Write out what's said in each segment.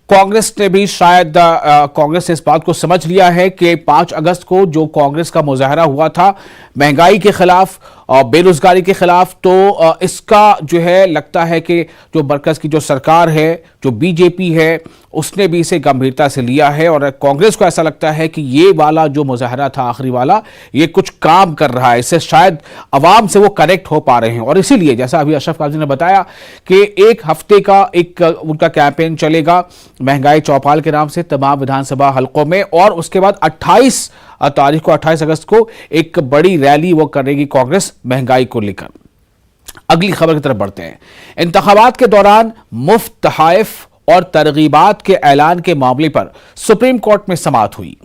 कांग्रेस ने भी शायद कांग्रेस ने इस बात को समझ लिया है कि 5 अगस्त को जो कांग्रेस का मुजाहरा हुआ था महंगाई के खिलाफ और बेरोजगारी के खिलाफ, तो इसका जो है लगता है कि जो मरकज की जो सरकार है, जो बीजेपी है, उसने भी इसे गंभीरता से लिया है और कांग्रेस को ऐसा लगता है कि ये वाला जो मुजाहरा था आखिरी वाला, ये कुछ काम कर रहा है, इससे शायद अवाम से वो कनेक्ट हो पा रहे हैं। और इसीलिए जैसा अभी अशरफ काजी ने बताया कि 1 हफ्ते का एक उनका कैंपेन चलेगा महंगाई चौपाल के नाम से तमाम विधानसभा हलकों में, और उसके बाद 28 तारीख को 28 अगस्त को एक बड़ी रैली वो करेगी कांग्रेस महंगाई को लेकर। अगली खबर की तरफ बढ़ते हैं। इंतखाबात के दौरान मुफ्त तहाइफ और तरगीबात के ऐलान के मामले पर सुप्रीम कोर्ट में समाअत हुई।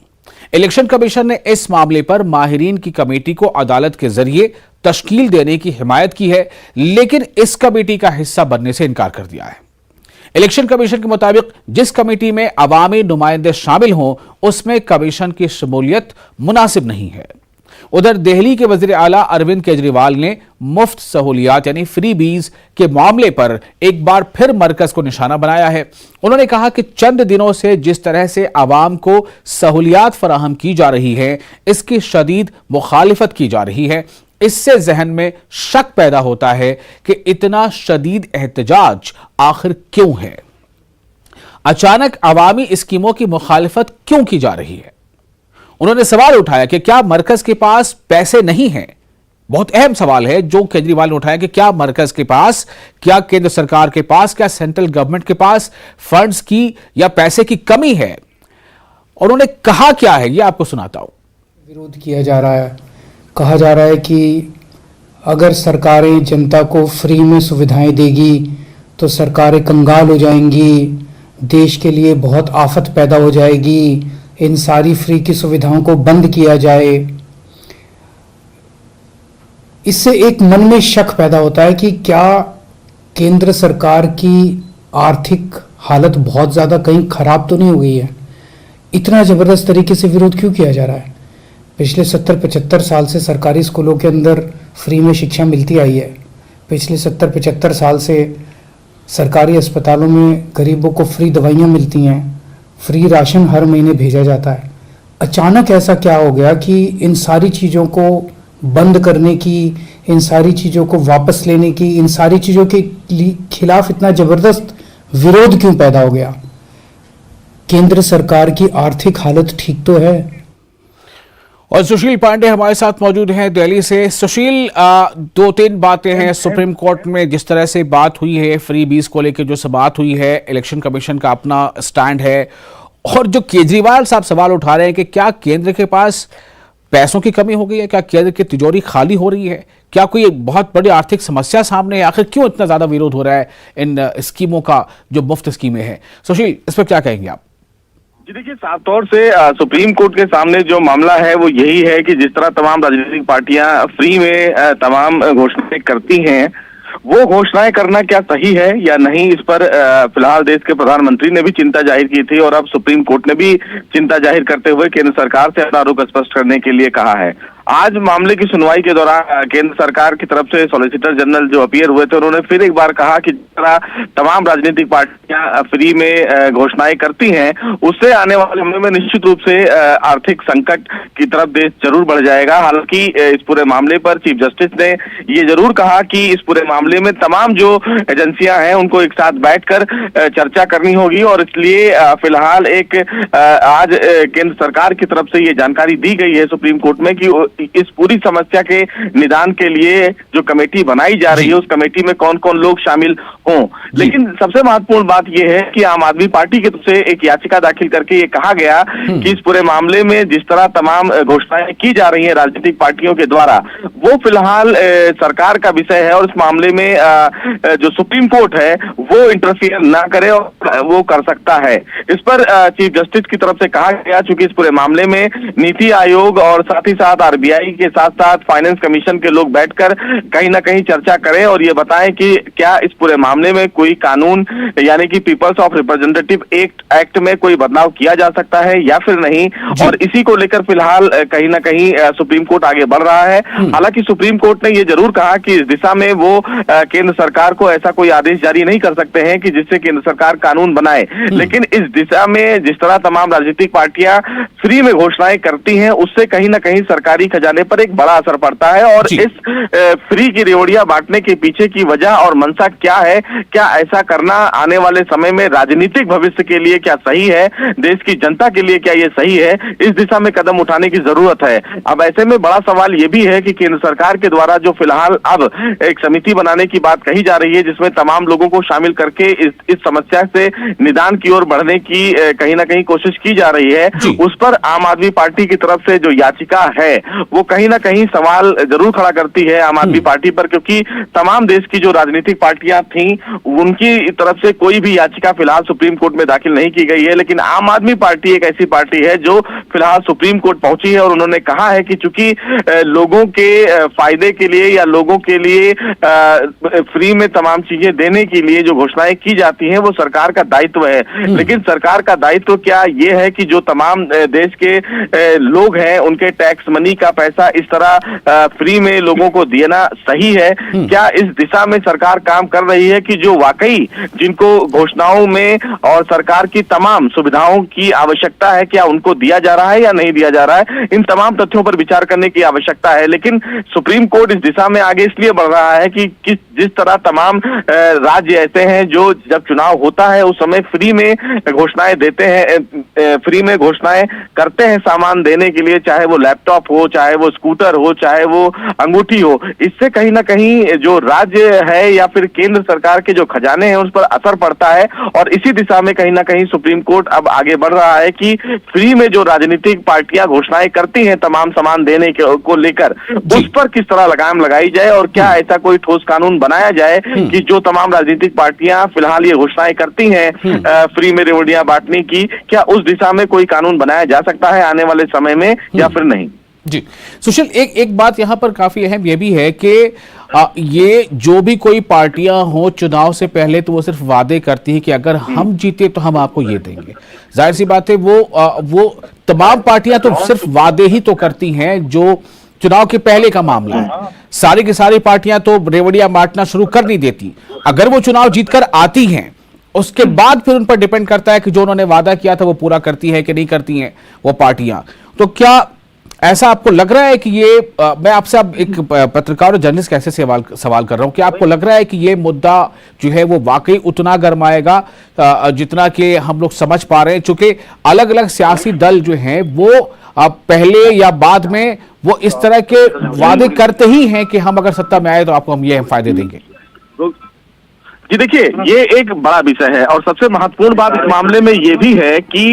इलेक्शन कमीशन ने इस मामले पर माहिरीन की कमेटी को अदालत के जरिए तश्कील देने की हिमायत की है, लेकिन इस कमेटी का हिस्सा बनने से इनकार कर दिया है। इलेक्शन कमीशन के मुताबिक जिस कमेटी में अवामी नुमाइंदे शामिल हों उसमें कमीशन की शमूलियत मुनासिब नहीं है। उधर दिल्ली के वजीर आला अरविंद केजरीवाल ने मुफ्त सहूलियात यानी फ्री बीज के मामले पर एक बार फिर मरकज को निशाना बनाया है। उन्होंने कहा कि चंद दिनों से जिस तरह से आवाम को सहूलियात फराहम की जा रही है, इसकी शदीद मुखालिफत की जा रही है। इससे जहन में शक पैदा होता है कि इतना शदीद एहतजाज आखिर क्यों है, अचानक अवामी स्कीमों की मुखालिफत क्यों की जा रही है। उन्होंने सवाल उठाया कि क्या मरकज के पास पैसे नहीं हैं। बहुत अहम सवाल है जो केजरीवाल ने उठाया कि क्या मरकज के पास, क्या केंद्र सरकार के पास, क्या सेंट्रल गवर्नमेंट के पास फंड्स की या पैसे की कमी है। और उन्होंने कहा क्या है, ये आपको सुनाता हूं। विरोध किया जा रहा है, कहा जा रहा है कि अगर सरकारें जनता को फ्री में सुविधाएं देगी तो सरकारें कंगाल हो जाएंगी, देश के लिए बहुत आफत पैदा हो जाएगी, इन सारी फ्री की सुविधाओं को बंद किया जाए। इससे एक मन में शक पैदा होता है कि क्या केंद्र सरकार की आर्थिक हालत बहुत ज़्यादा कहीं खराब तो नहीं हो गई है। इतना ज़बरदस्त तरीके से विरोध क्यों किया जा रहा है। पिछले 70-75 साल से सरकारी स्कूलों के अंदर फ्री में शिक्षा मिलती आई है। पिछले 70-75 साल से सरकारी अस्पतालों में गरीबों को फ्री दवाइयाँ मिलती हैं, फ्री राशन हर महीने भेजा जाता है। अचानक ऐसा क्या हो गया कि इन सारी चीज़ों को बंद करने की, इन सारी चीज़ों को वापस लेने की, इन सारी चीज़ों के खिलाफ इतना ज़बरदस्त विरोध क्यों पैदा हो गया। केंद्र सरकार की आर्थिक हालत ठीक तो है। और सुशील पांडे हमारे साथ मौजूद हैं दिल्ली से। सुशील, 2-3 बातें हैं। सुप्रीम कोर्ट में जिस तरह से बात हुई है, फ्री बीज को लेकर जो बात हुई है, इलेक्शन कमीशन का अपना स्टैंड है, और जो केजरीवाल साहब सवाल उठा रहे हैं कि क्या केंद्र के पास पैसों की कमी हो गई है, क्या केंद्र की तिजोरी खाली हो रही है, क्या कोई एक बहुत बड़ी आर्थिक समस्या सामने है, आखिर क्यों इतना ज्यादा विरोध हो रहा है इन स्कीमों का, जो मुफ्त स्कीमें हैं। सुशील, इस पर क्या कहेंगे आप। जी देखिए, साफ तौर से सुप्रीम कोर्ट के सामने जो मामला है वो यही है कि जिस तरह तमाम राजनीतिक पार्टियां फ्री में तमाम घोषणाएं करती हैं, वो घोषणाएं करना क्या सही है या नहीं, इस पर फिलहाल देश के प्रधानमंत्री ने भी चिंता जाहिर की थी और अब सुप्रीम कोर्ट ने भी चिंता जाहिर करते हुए केंद्र सरकार से अपना रुख स्पष्ट करने के लिए कहा है। आज मामले की सुनवाई के दौरान केंद्र सरकार की तरफ से सॉलिसिटर जनरल जो अपीयर हुए थे, उन्होंने फिर एक बार कहा कि जिस तरह तमाम राजनीतिक पार्टियां फ्री में घोषणाएं करती हैं, उससे आने वाले समय में निश्चित रूप से आर्थिक संकट की तरफ देश जरूर बढ़ जाएगा। हालांकि इस पूरे मामले पर चीफ जस्टिस ने ये जरूर कहा कि इस पूरे मामले में तमाम जो एजेंसियां हैं उनको एक साथ बैठकर चर्चा करनी होगी, और इसलिए फिलहाल एक आज केंद्र सरकार की तरफ से ये जानकारी दी गई है सुप्रीम कोर्ट में कि इस पूरी समस्या के निदान के लिए जो कमेटी बनाई जा रही है, उस कमेटी में कौन कौन लोग शामिल हों। लेकिन सबसे महत्वपूर्ण बात यह है कि आम आदमी पार्टी की तरफ से एक याचिका दाखिल करके ये कहा गया कि इस पूरे मामले में जिस तरह तमाम घोषणाएं की जा रही हैं राजनीतिक पार्टियों के द्वारा, वो फिलहाल सरकार का विषय है, और इस मामले में जो सुप्रीम कोर्ट है वो इंटरफियर ना करे और वो कर सकता है। इस पर चीफ जस्टिस की तरफ से कहा गया, चूंकि इस पूरे मामले में नीति आयोग और साथ ही साथ RBI सीबीआई के साथ साथ फाइनेंस कमीशन के लोग बैठकर कहीं ना कहीं चर्चा करें और ये बताएं कि क्या इस पूरे मामले में कोई कानून यानी कि पीपल्स ऑफ रिप्रेजेंटेटिव एक्ट में कोई बदलाव किया जा सकता है या फिर नहीं। और इसी को लेकर फिलहाल कहीं ना कहीं सुप्रीम कोर्ट आगे बढ़ रहा है। हालांकि सुप्रीम कोर्ट ने ये जरूर कहा कि इस दिशा में वो केंद्र सरकार को ऐसा कोई आदेश जारी नहीं कर सकते हैं कि जिससे केंद्र सरकार कानून बनाए, लेकिन इस दिशा में जिस तरह तमाम राजनीतिक पार्टियां फ्री में घोषणाएं करती हैं उससे कहीं ना कहीं सरकारी खजाने पर एक बड़ा असर पड़ता है। और इस फ्री की रेवड़ियां बांटने के पीछे की वजह और मंशा क्या है, क्या ऐसा करना आने वाले समय में राजनीतिक भविष्य के लिए क्या सही है, देश की जनता के लिए क्या ये सही है, इस दिशा में कदम उठाने की जरूरत है। अब ऐसे में बड़ा सवाल ये भी है कि केंद्र सरकार के द्वारा जो फिलहाल अब एक समिति बनाने की बात कही जा रही है जिसमें तमाम लोगों को शामिल करके इस समस्या से निदान की ओर बढ़ने की कहीं ना कहीं कोशिश की जा रही है, उस पर आम आदमी पार्टी की तरफ से जो याचिका है वो कहीं ना कहीं सवाल जरूर खड़ा करती है आम आदमी पार्टी पर, क्योंकि तमाम देश की जो राजनीतिक पार्टियां थीं उनकी तरफ से कोई भी याचिका फिलहाल सुप्रीम कोर्ट में दाखिल नहीं की गई है, लेकिन आम आदमी पार्टी एक ऐसी पार्टी है जो फिलहाल सुप्रीम कोर्ट पहुंची है और उन्होंने कहा है कि चूंकि लोगों के फायदे के लिए या लोगों के लिए फ्री में तमाम चीजें देने के लिए जो घोषणाएं की जाती हैं वो सरकार का दायित्व है, लेकिन सरकार का दायित्व क्या ये है कि जो तमाम देश के लोग हैं उनके टैक्स मनी का पैसा इस तरह फ्री में लोगों को देना सही है? क्या इस दिशा में सरकार काम कर रही है कि जो वाकई जिनको घोषणाओं में और सरकार की तमाम सुविधाओं की आवश्यकता है क्या उनको दिया जा रहा है या नहीं दिया जा रहा है? इन तमाम तथ्यों पर विचार करने की आवश्यकता है, लेकिन सुप्रीम कोर्ट इस दिशा में आगे इसलिए बढ़ रहा है कि जिस तरह तमाम राज्य ऐसे हैं जो जब चुनाव होता है उस समय फ्री में घोषणाएं देते हैं, फ्री में घोषणाएं करते हैं सामान देने के लिए, चाहे वो लैपटॉप हो, चाहे वो स्कूटर हो, चाहे वो अंगूठी हो। इससे कहीं ना कहीं जो राज्य है या फिर केंद्र सरकार के जो खजाने हैं उस पर असर पड़ता है और इसी दिशा में कहीं ना कहीं सुप्रीम कोर्ट अब आगे बढ़ रहा है कि फ्री में जो राजनीतिक पार्टियां घोषणाएं करती हैं तमाम सामान देने को लेकर उस पर किस तरह लगाम लगाई जाए और क्या ऐसा कोई ठोस कानून बनाया जाए कि जो तमाम राजनीतिक पार्टियां फिलहाल ये घोषणाएं करती हैं फ्री में रेवड़ियां बांटने की, क्या उस दिशा में कोई कानून बनाया जा सकता है आने वाले समय में या फिर नहीं? जी सुशील, एक बात यहां पर काफी अहम यह भी है कि ये जो भी कोई पार्टियां हो चुनाव से पहले तो वो सिर्फ वादे करती है कि अगर हम जीते तो हम आपको ये देंगे। जाहिर सी बात है वो तमाम पार्टियां तो सिर्फ वादे ही तो करती हैं जो चुनाव के पहले का मामला है। सारी की सारी पार्टियां तो रेवड़ियां बांटना शुरू कर नहीं देती। अगर वो चुनाव जीतकर आती हैं उसके बाद फिर उन पर डिपेंड करता है कि जो उन्होंने वादा किया था वो पूरा करती है कि नहीं करती हैं वो पार्टियां। तो क्या ऐसा आपको लग रहा है कि ये मैं आपसे अब एक पत्रकार और जर्नलिस्ट कैसे सवाल कर रहा हूं कि आपको लग रहा है कि ये मुद्दा जो है वो वाकई उतना गरमाएगा जितना कि हम लोग समझ पा रहे हैं? चूंकि अलग अलग सियासी दल जो हैं वो पहले या बाद में वो इस तरह के वादे करते ही हैं कि हम अगर सत्ता में आए तो आपको हम ये फायदे देंगे। जी देखिए, ये एक बड़ा विषय है और सबसे महत्वपूर्ण बात इस मामले में ये भी है कि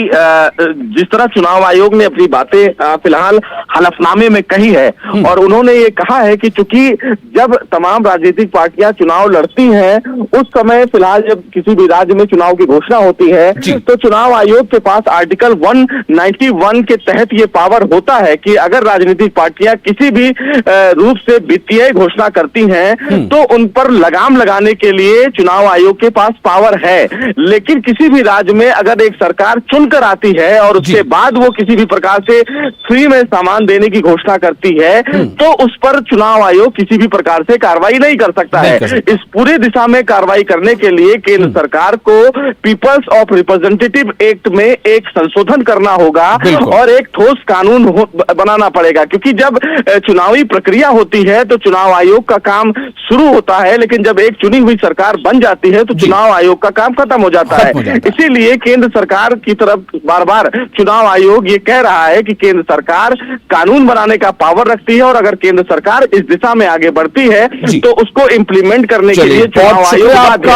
जिस तरह चुनाव आयोग ने अपनी बातें फिलहाल हलफनामे में कही है और उन्होंने ये कहा है कि चूंकि जब तमाम राजनीतिक पार्टियां चुनाव लड़ती हैं उस समय फिलहाल जब किसी भी राज्य में चुनाव की घोषणा होती है तो चुनाव आयोग के पास आर्टिकल 191 के तहत ये पावर होता है कि अगर राजनीतिक पार्टियां किसी भी रूप से वित्तीय घोषणा करती हैं तो उन पर लगाम लगाने के लिए चुनाव आयोग के पास पावर है। लेकिन किसी भी राज्य में अगर एक सरकार चुनकर आती है और उसके बाद वो किसी भी प्रकार से फ्री में सामान देने की घोषणा करती है तो उस पर चुनाव आयोग किसी भी प्रकार से कार्रवाई नहीं कर सकता है। इस पूरी दिशा में कार्रवाई करने के लिए केंद्र सरकार को पीपल्स ऑफ रिप्रेजेंटेटिव एक्ट में एक संशोधन करना होगा और एक ठोस कानून बनाना पड़ेगा, क्योंकि जब चुनावी प्रक्रिया होती है तो चुनाव आयोग का काम शुरू होता है, लेकिन जब एक चुनी हुई सरकार बन जाती है तो चुनाव आयोग का काम खत्म हो जाता है। इसीलिए केंद्र सरकार की तरफ बार बार चुनाव आयोग ये कह रहा है कि केंद्र सरकार कानून बनाने का पावर रखती है और अगर केंद्र सरकार इस दिशा में आगे बढ़ती है तो उसको इंप्लीमेंट करने के लिए चुनाव आयोग